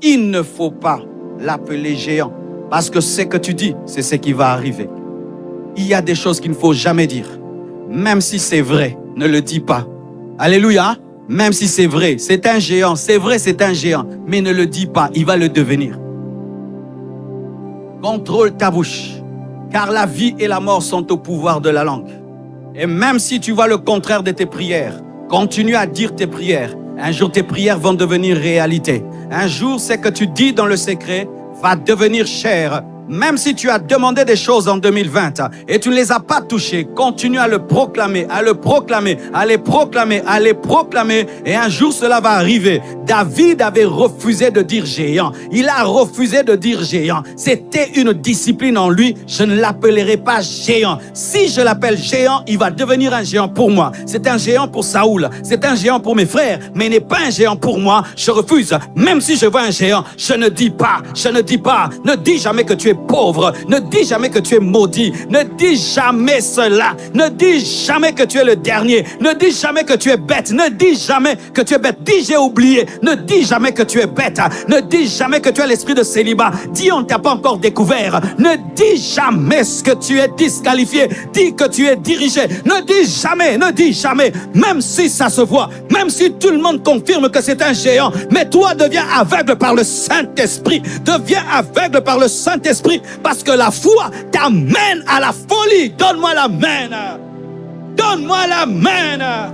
il ne faut pas l'appeler géant. Parce que ce que tu dis, c'est ce qui va arriver. Il y a des choses qu'il ne faut jamais dire. Même si c'est vrai, ne le dis pas. Alléluia. Même si c'est vrai, c'est un géant. C'est vrai, c'est un géant. Mais ne le dis pas, il va le devenir. Contrôle ta bouche. Car la vie et la mort sont au pouvoir de la langue. Et même si tu vois le contraire de tes prières, continue à dire tes prières. Un jour, tes prières vont devenir réalité. Un jour, ce que tu dis dans le secret va devenir chair. Même si tu as demandé des choses en 2020 et tu ne les as pas touchées, continue à le proclamer, à le proclamer, à les proclamer, à les proclamer. Et un jour, cela va arriver. David avait refusé de dire géant. Il a refusé de dire géant. C'était une discipline en lui. Je ne l'appellerai pas géant. Si je l'appelle géant, il va devenir un géant pour moi. C'est un géant pour Saoul. C'est un géant pour mes frères. Mais il n'est pas un géant pour moi. Je refuse. Même si je vois un géant, je ne dis pas. Je ne dis pas. Ne dis jamais que tu es pauvre. Ne dis jamais que tu es maudit. Ne dis jamais cela. Ne dis jamais que tu es le dernier. Ne dis jamais que tu es bête. Ne dis jamais que tu es bête. Dis j'ai oublié. Ne dis jamais que tu es bête. Ne dis jamais que tu as l'esprit de célibat. Dis on ne t'a pas encore découvert. Ne dis jamais que tu es disqualifié. Dis que tu es dirigé. Ne dis jamais, ne dis jamais. Même si ça se voit. Même si tout le monde confirme que c'est un géant. Mais toi deviens aveugle par le Saint-Esprit. Deviens aveugle par le Saint-Esprit. Parce que la foi t'amène à la folie. Donne-moi la main. Donne-moi la main.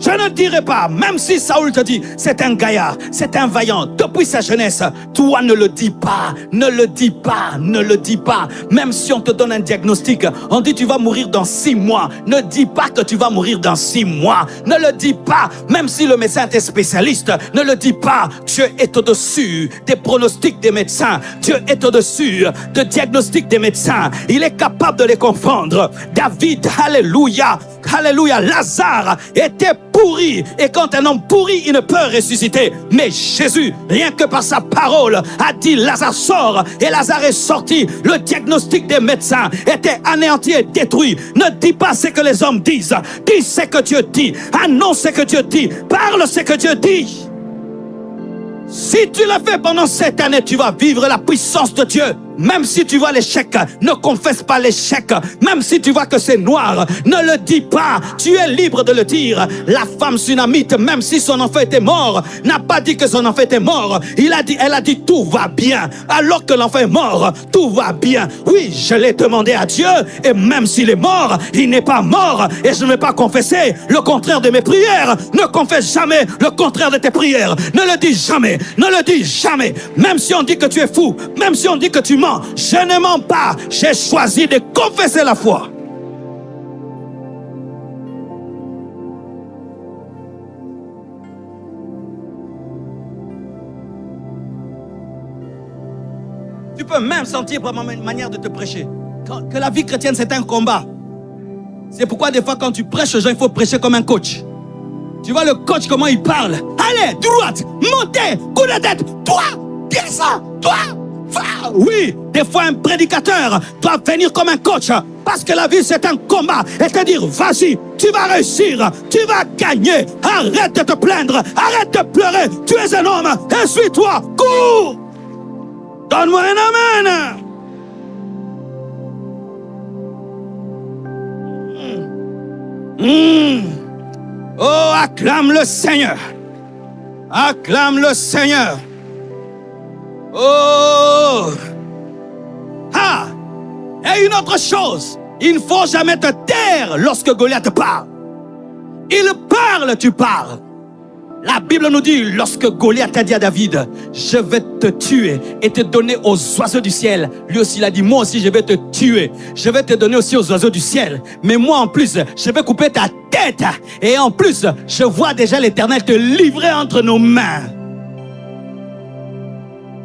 Je ne dirai pas, même si Saoul te dit, c'est un gaillard, c'est un vaillant, depuis sa jeunesse, toi ne le dis pas, ne le dis pas, ne le dis pas. Même si on te donne un diagnostic, on dit tu vas mourir dans 6 mois, ne dis pas que tu vas mourir dans 6 mois, ne le dis pas. Même si le médecin est spécialiste, ne le dis pas. Dieu est au-dessus des pronostics des médecins, Dieu est au-dessus des diagnostics des médecins, il est capable de les confondre. David, alléluia, alléluia, Lazare était pourri. Et quand un homme pourri, il ne peut ressusciter. Mais Jésus, rien que par sa parole, a dit Lazare sort. Et Lazare est sorti. Le diagnostic des médecins était anéanti et détruit. Ne dis pas ce que les hommes disent. Dis ce que Dieu dit. Annonce ce que Dieu dit. Parle ce que Dieu dit. Si tu le fais pendant cette année, tu vas vivre la puissance de Dieu. Même si tu vois l'échec, ne confesse pas l'échec. Même si tu vois que c'est noir, ne le dis pas. Tu es libre de le dire. La femme sunamite, même si son enfant était mort, n'a pas dit que son enfant était mort. Elle a dit tout va bien. Alors que l'enfant est mort, tout va bien. Oui, je l'ai demandé à Dieu. Et même s'il est mort, il n'est pas mort. Et je ne vais pas confesser le contraire de mes prières. Ne confesse jamais le contraire de tes prières. Ne le dis jamais. Ne le dis jamais. Même si on dit que tu es fou, même si on dit que tu mens, je ne mens pas. J'ai choisi de confesser la foi. Tu peux même sentir par ma manière de te prêcher que la vie chrétienne c'est un combat. C'est pourquoi des fois quand tu prêches aux gens, il faut prêcher comme un coach. Tu vois le coach comment il parle. Allez, droite, montez, coup de tête, toi, descends, toi. Oui, des fois un prédicateur doit venir comme un coach. Parce que la vie c'est un combat. Et te dire, vas-y, tu vas réussir, tu vas gagner. Arrête de te plaindre, arrête de pleurer. Tu es un homme, essuie-toi, cours. Donne-moi un amen. Oh, acclame le Seigneur. Acclame le Seigneur. Oh! Ah! Et une autre chose, il ne faut jamais te taire lorsque Goliath parle. Il parle, tu parles. La Bible nous dit, lorsque Goliath a dit à David, je vais te tuer et te donner aux oiseaux du ciel. Lui aussi, il a dit, moi aussi, je vais te tuer. Je vais te donner aussi aux oiseaux du ciel. Mais moi, en plus, je vais couper ta tête. Et en plus, je vois déjà l'Éternel te livrer entre nos mains.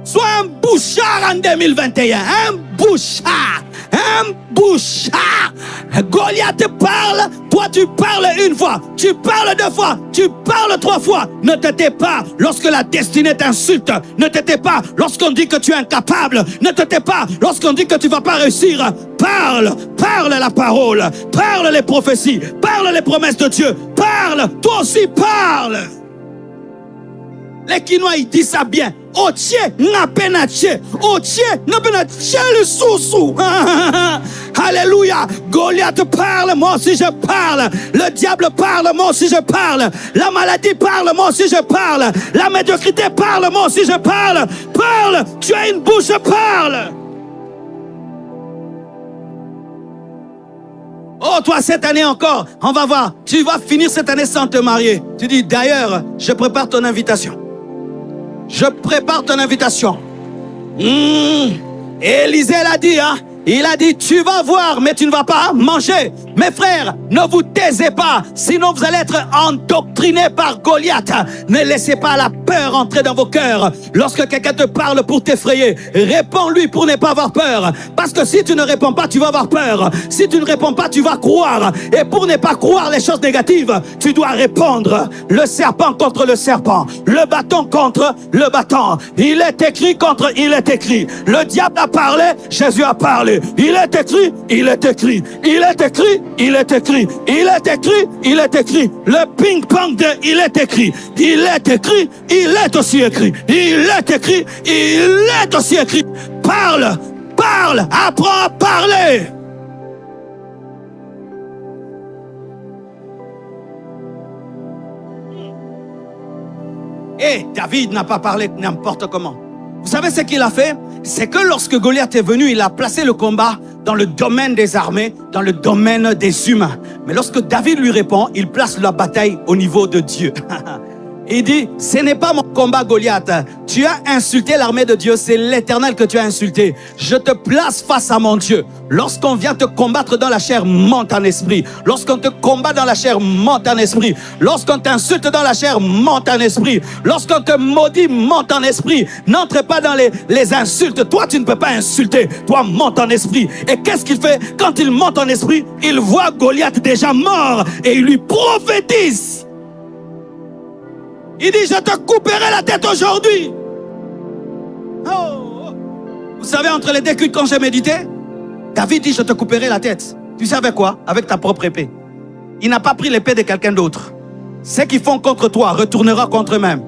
Sois un bouchard en 2021, un bouchard, un bouchard. Goliath parle, toi tu parles une fois, tu parles 2 fois, tu parles 3 fois. Ne te tais pas lorsque la destinée t'insulte. Ne te tais pas lorsqu'on dit que tu es incapable. Ne te tais pas lorsqu'on dit que tu ne vas pas réussir. Parle, parle la parole, parle les prophéties, parle les promesses de Dieu. Parle, toi aussi parle. Les Quinois, ils disent ça bien. otie napenache, otie napenache le sous-sous. Alléluia. Goliath parle, moi aussi je parle. Le diable parle, moi aussi je parle. La maladie parle, moi aussi je parle. La médiocrité parle, moi aussi je parle. Parle, tu as une bouche, parle. Oh, toi, cette année encore, on va voir. Tu vas finir cette année sans te marier. Tu dis, d'ailleurs, je prépare ton invitation. Je prépare ton invitation. Élisée l'a dit, hein. Il a dit, tu vas voir, mais tu ne vas pas manger. Mes frères, ne vous taisez pas, sinon vous allez être endoctrinés par Goliath. Ne laissez pas la peur entrer dans vos cœurs. Lorsque quelqu'un te parle pour t'effrayer, réponds-lui pour ne pas avoir peur. Parce que si tu ne réponds pas, tu vas avoir peur. Si tu ne réponds pas, tu vas croire. Et pour ne pas croire les choses négatives, tu dois répondre. Le serpent contre le serpent. Le bâton contre le bâton. Il est écrit contre il est écrit. Le diable a parlé, Jésus a parlé. Il est écrit, il est écrit. Il est écrit, il est écrit. Il est écrit, il est écrit. Le ping-pong de il est écrit. Il est écrit, il est aussi écrit. Il est écrit, il est aussi écrit. Parle, parle, apprends à parler. Et David n'a pas parlé n'importe comment. Vous savez ce qu'il a fait? C'est que lorsque Goliath est venu, il a placé le combat dans le domaine des armées, dans le domaine des humains. Mais lorsque David lui répond, il place la bataille au niveau de Dieu. Il dit, ce n'est pas mon combat, Goliath. Tu as insulté l'armée de Dieu, c'est l'Éternel que tu as insulté. Je te place face à mon Dieu. Lorsqu'on vient te combattre dans la chair, monte en esprit. Lorsqu'on te combat dans la chair, monte en esprit. Lorsqu'on t'insulte dans la chair, monte en esprit. Lorsqu'on te maudit, monte en esprit. N'entre pas dans les insultes. Toi, tu ne peux pas insulter. Toi, monte en esprit. Et qu'est-ce qu'il fait? Quand il monte en esprit, il voit Goliath déjà mort et il lui prophétise. Il dit, je te couperai la tête aujourd'hui. Oh. Vous savez, entre les deux cultes, quand j'ai médité, David dit, je te couperai la tête. Tu sais avec quoi? Avec ta propre épée. Il n'a pas pris l'épée de quelqu'un d'autre. Ce qu'ils font contre toi retournera contre eux-mêmes.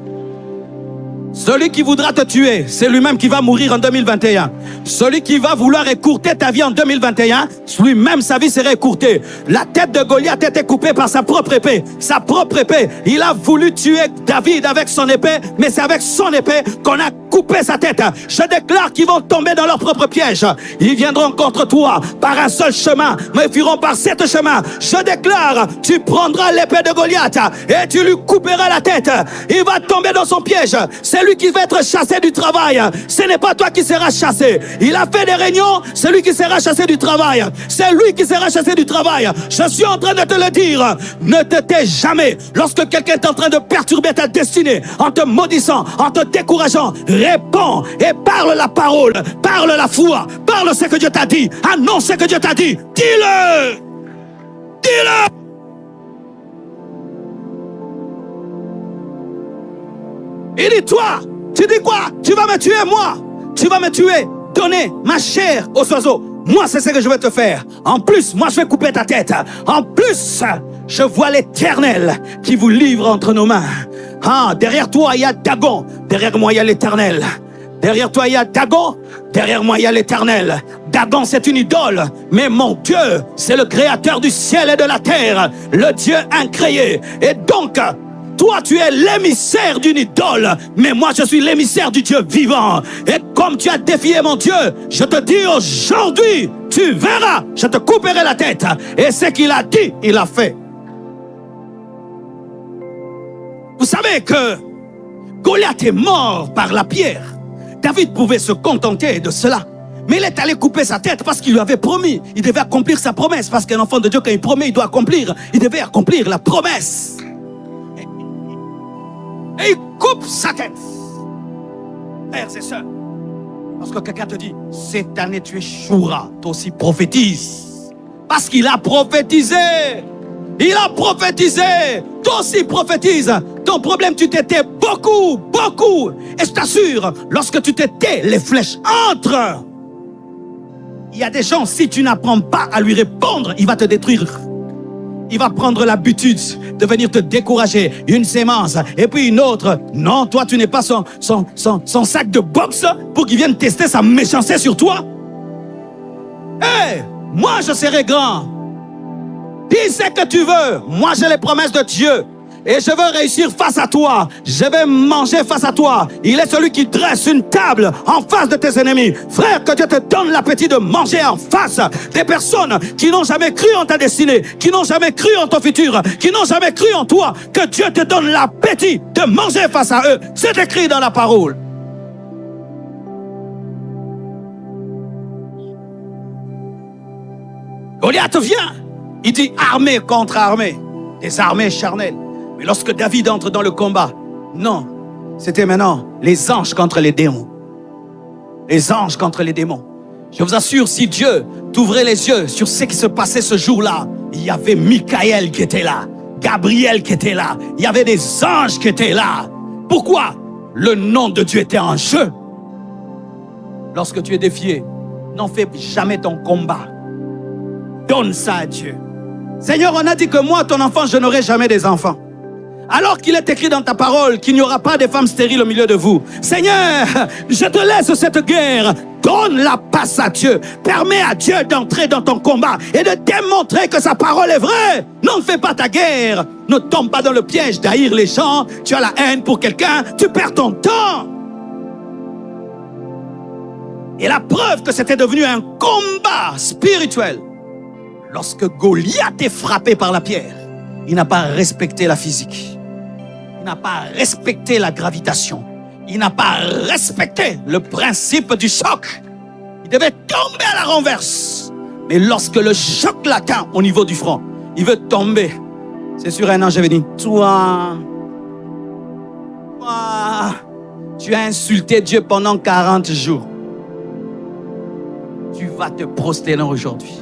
Celui qui voudra te tuer, c'est lui-même qui va mourir en 2021. Celui qui va vouloir écourter ta vie en 2021, lui-même sa vie sera écourtée. La tête de Goliath était coupée par sa propre épée. Sa propre épée. Il a voulu tuer David avec son épée, mais c'est avec son épée qu'on a coupé sa tête. Je déclare qu'ils vont tomber dans leur propre piège. Ils viendront contre toi par un seul chemin, mais ils fuiront par 7 chemins. Je déclare, tu prendras l'épée de Goliath et tu lui couperas la tête. Il va tomber dans son piège. C'est lui qui va être chassé du travail. Ce n'est pas toi qui seras chassé. Il a fait des réunions, c'est lui qui sera chassé du travail. C'est lui qui sera chassé du travail. Je suis en train de te le dire. Ne te tais jamais. Lorsque quelqu'un est en train de perturber ta destinée, en te maudissant, en te décourageant, réponds et parle la parole, parle la foi, parle ce que Dieu t'a dit, annonce ce que Dieu t'a dit. Dis-le. Dis-le. Il dit, toi, tu dis quoi? Tu vas me tuer, moi. Tu vas me tuer, donner ma chair aux oiseaux. Moi, c'est ce que je vais te faire. En plus, moi, je vais couper ta tête. En plus, je vois l'Éternel qui vous livre entre nos mains. Ah, derrière toi, il y a Dagon. Derrière moi, il y a l'Éternel. Derrière toi, il y a Dagon. Derrière moi, il y a l'Éternel. Dagon, c'est une idole. Mais mon Dieu, c'est le créateur du ciel et de la terre. Le Dieu incréé. Et donc, toi, tu es l'émissaire d'une idole, mais moi, je suis l'émissaire du Dieu vivant. Et comme tu as défié mon Dieu, je te dis aujourd'hui, tu verras, je te couperai la tête. Et ce qu'il a dit, il a fait. Vous savez que Goliath est mort par la pierre. David pouvait se contenter de cela. Mais il est allé couper sa tête parce qu'il lui avait promis. Il devait accomplir sa promesse. Parce qu'un enfant de Dieu, quand il promet, il doit accomplir. Il devait accomplir la promesse. Et il coupe sa tête. Frères et sœurs, lorsque quelqu'un te dit, cette année tu échoueras, toi aussi prophétise. Parce qu'il a prophétisé. Il a prophétisé. Toi aussi prophétise. Ton problème, tu t'étais beaucoup, beaucoup. Et je t'assure, lorsque tu t'étais, les flèches entrent. Il y a des gens, si tu n'apprends pas à lui répondre, il va te détruire. il va prendre l'habitude de venir te décourager. Une sémence, et puis une autre. Non, toi, tu n'es pas son sac de boxe pour qu'il vienne tester sa méchanceté sur toi. Hé, moi, je serai grand. Dis ce que tu veux. Moi, j'ai les promesses de Dieu. Et je veux réussir face à toi. Je vais manger face à toi. Il est celui qui dresse une table en face de tes ennemis. Frère, que Dieu te donne l'appétit de manger en face des personnes qui n'ont jamais cru en ta destinée, qui n'ont jamais cru en ton futur, qui n'ont jamais cru en toi. Que Dieu te donne l'appétit de manger face à eux. C'est écrit dans la parole. Goliath vient. Il dit armée contre armée. Des armées charnelles. Mais lorsque David entre dans le combat, non, c'était maintenant les anges contre les démons. Les anges contre les démons. Je vous assure, si Dieu t'ouvrait les yeux sur ce qui se passait ce jour-là, il y avait Michael qui était là, Gabriel qui était là, il y avait des anges qui étaient là. Pourquoi? Le nom de Dieu était en jeu. Lorsque tu es défié, n'en fais jamais ton combat. Donne ça à Dieu. Seigneur, on a dit que moi, ton enfant, je n'aurai jamais des enfants. Alors qu'il est écrit dans ta parole qu'il n'y aura pas de femmes stériles au milieu de vous. Seigneur, je te laisse cette guerre. Donne la passe à Dieu. Permets à Dieu d'entrer dans ton combat et de démontrer que sa parole est vraie. N'en fais pas ta guerre. Ne tombe pas dans le piège d'haïr les gens. Tu as la haine pour quelqu'un, tu perds ton temps. Et la preuve que c'était devenu un combat spirituel. Lorsque Goliath est frappé par la pierre, il n'a pas respecté la physique. Il n'a pas respecté la gravitation. Il n'a pas respecté le principe du choc. Il devait tomber à la renverse. Mais lorsque le choc l'atteint au niveau du front, il veut tomber. C'est sur un ange venu. Toi, tu as insulté Dieu pendant 40 jours. Tu vas te prosterner aujourd'hui.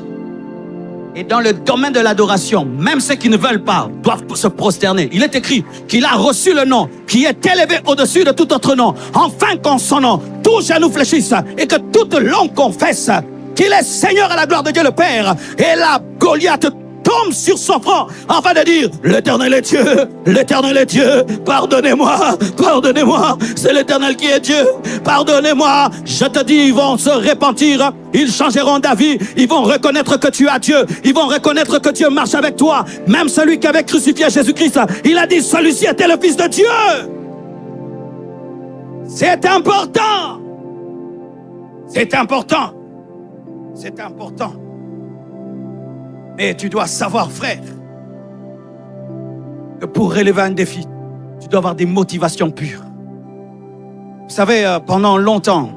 Et dans le domaine de l'adoration, même ceux qui ne veulent pas doivent se prosterner. Il est écrit qu'il a reçu le nom qui est élevé au-dessus de tout autre nom. Enfin qu'en son nom, tout genou fléchisse et que toute langue confesse qu'il est Seigneur à la gloire de Dieu le Père. Et là, Goliath tombe sur son front afin de dire: l'Éternel est Dieu, l'Éternel est Dieu, pardonnez-moi, pardonnez-moi, c'est l'Éternel qui est Dieu, pardonnez-moi. Je te dis, ils vont se repentir, ils changeront d'avis, ils vont reconnaître que tu as Dieu, ils vont reconnaître que Dieu marche avec toi. Même celui qui avait crucifié Jésus-Christ, il a dit: celui-ci était le Fils de Dieu. C'est important. C'est important. C'est important. Mais tu dois savoir, frère, que pour relever un défi, tu dois avoir des motivations pures. Vous savez, pendant longtemps,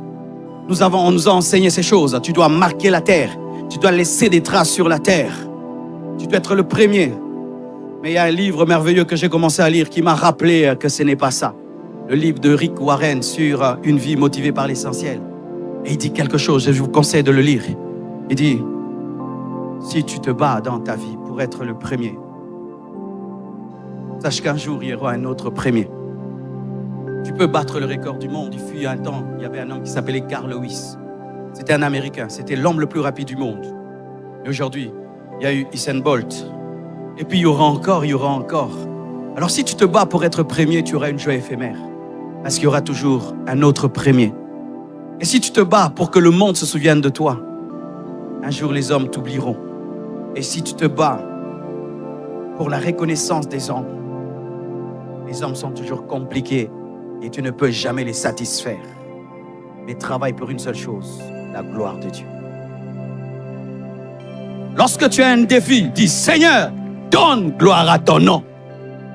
on nous a enseigné ces choses. Tu dois marquer la terre. Tu dois laisser des traces sur la terre. Tu dois être le premier. Mais il y a un livre merveilleux que j'ai commencé à lire qui m'a rappelé que ce n'est pas ça. Le livre de Rick Warren sur une vie motivée par l'essentiel. Et il dit quelque chose, je vous conseille de le lire. Il dit: si tu te bats dans ta vie pour être le premier, sache qu'un jour, il y aura un autre premier. Tu peux battre le record du monde. Il fut un temps, il y avait un homme qui s'appelait Carl Lewis. C'était un Américain, c'était l'homme le plus rapide du monde. Et aujourd'hui, il y a eu Usain Bolt. Et puis il y aura encore, il y aura encore. Alors si tu te bats pour être premier, tu auras une joie éphémère. Parce qu'il y aura toujours un autre premier. Et si tu te bats pour que le monde se souvienne de toi, un jour les hommes t'oublieront. Et si tu te bats pour la reconnaissance des hommes, les hommes sont toujours compliqués et tu ne peux jamais les satisfaire. Mais travaille pour une seule chose, la gloire de Dieu. Lorsque tu as un défi, dis: Seigneur, donne gloire à ton nom.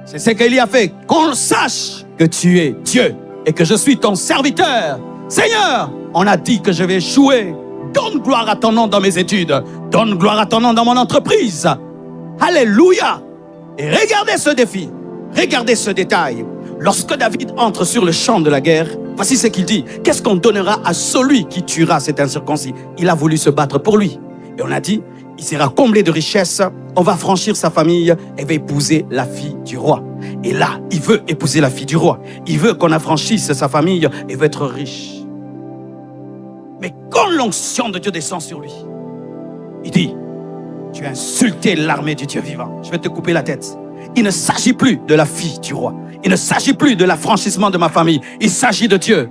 C'est ce qu'il y a fait. Qu'on sache que tu es Dieu et que je suis ton serviteur. Seigneur, on a dit que je vais échouer. Donne gloire à ton nom dans mes études. Donne gloire à ton nom dans mon entreprise. Alléluia. Et regardez ce défi. Regardez ce détail. Lorsque David entre sur le champ de la guerre, voici ce qu'il dit. Qu'est-ce qu'on donnera à celui qui tuera cet incirconcis? Il a voulu se battre pour lui. Et on a dit, il sera comblé de richesses. On va franchir sa famille et va épouser la fille du roi. Et là, il veut épouser la fille du roi. Il veut qu'on affranchisse sa famille et veut être riche. Mais quand l'onction de Dieu descend sur lui, il dit: Tu as insulté l'armée du Dieu vivant. Je vais te couper la tête. Il ne s'agit plus de la fille du roi. Il ne s'agit plus de l'affranchissement de ma famille. Il s'agit de Dieu.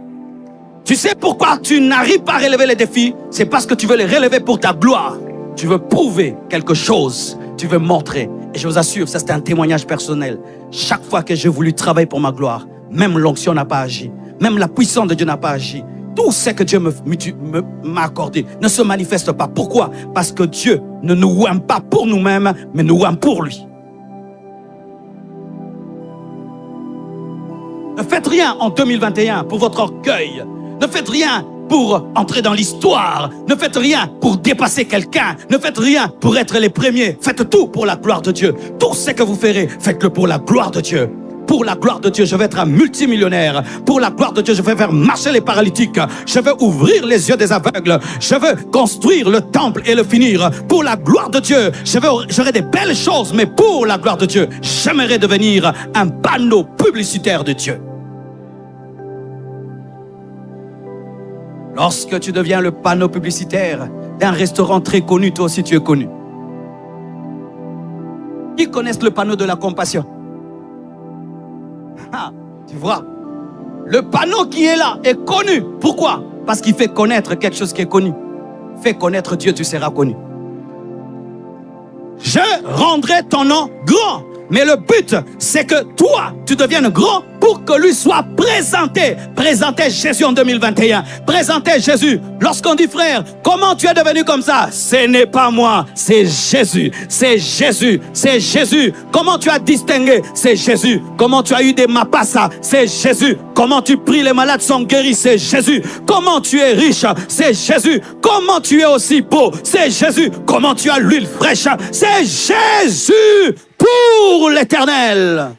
Tu sais pourquoi tu n'arrives pas à relever les défis? C'est parce que tu veux les relever pour ta gloire. Tu veux prouver quelque chose. Tu veux montrer. Et je vous assure, ça c'est un témoignage personnel. Chaque fois que j'ai voulu travailler pour ma gloire, même l'onction n'a pas agi. Même la puissance de Dieu n'a pas agi. Tout ce que Dieu m'a accordé ne se manifeste pas. Pourquoi? Parce que Dieu ne nous aime pas pour nous-mêmes, mais nous aime pour lui. Ne faites rien en 2021 pour votre orgueil. Ne faites rien pour entrer dans l'histoire. Ne faites rien pour dépasser quelqu'un. Ne faites rien pour être les premiers. Faites tout pour la gloire de Dieu. Tout ce que vous ferez, faites-le pour la gloire de Dieu. Pour la gloire de Dieu, je vais être un multimillionnaire. Pour la gloire de Dieu, je vais faire marcher les paralytiques. Je vais ouvrir les yeux des aveugles. Je veux construire le temple et le finir. Pour la gloire de Dieu, j'aurai des belles choses, mais pour la gloire de Dieu, j'aimerais devenir un panneau publicitaire de Dieu. Lorsque tu deviens le panneau publicitaire d'un restaurant très connu, toi aussi tu es connu. Qui connaissent le panneau de la compassion? Ah, tu vois, le panneau qui est là est connu. Pourquoi? Parce qu'il fait connaître quelque chose qui est connu. Fais connaître Dieu, tu seras connu. Je rendrai ton nom grand. Mais le but, c'est que toi, tu deviennes grand pour que lui soit présenté. Présentez Jésus en 2021. Présentez Jésus. Lorsqu'on dit frère, comment tu es devenu comme ça? Ce n'est pas moi, c'est Jésus. C'est Jésus. C'est Jésus. Comment tu as distingué? C'est Jésus. Comment tu as eu des mapassa? C'est Jésus. Comment tu pries, les malades sont guéris? C'est Jésus. Comment tu es riche? C'est Jésus. Comment tu es aussi beau? C'est Jésus. Comment tu as l'huile fraîche? C'est Jésus. Pour l'Éternel.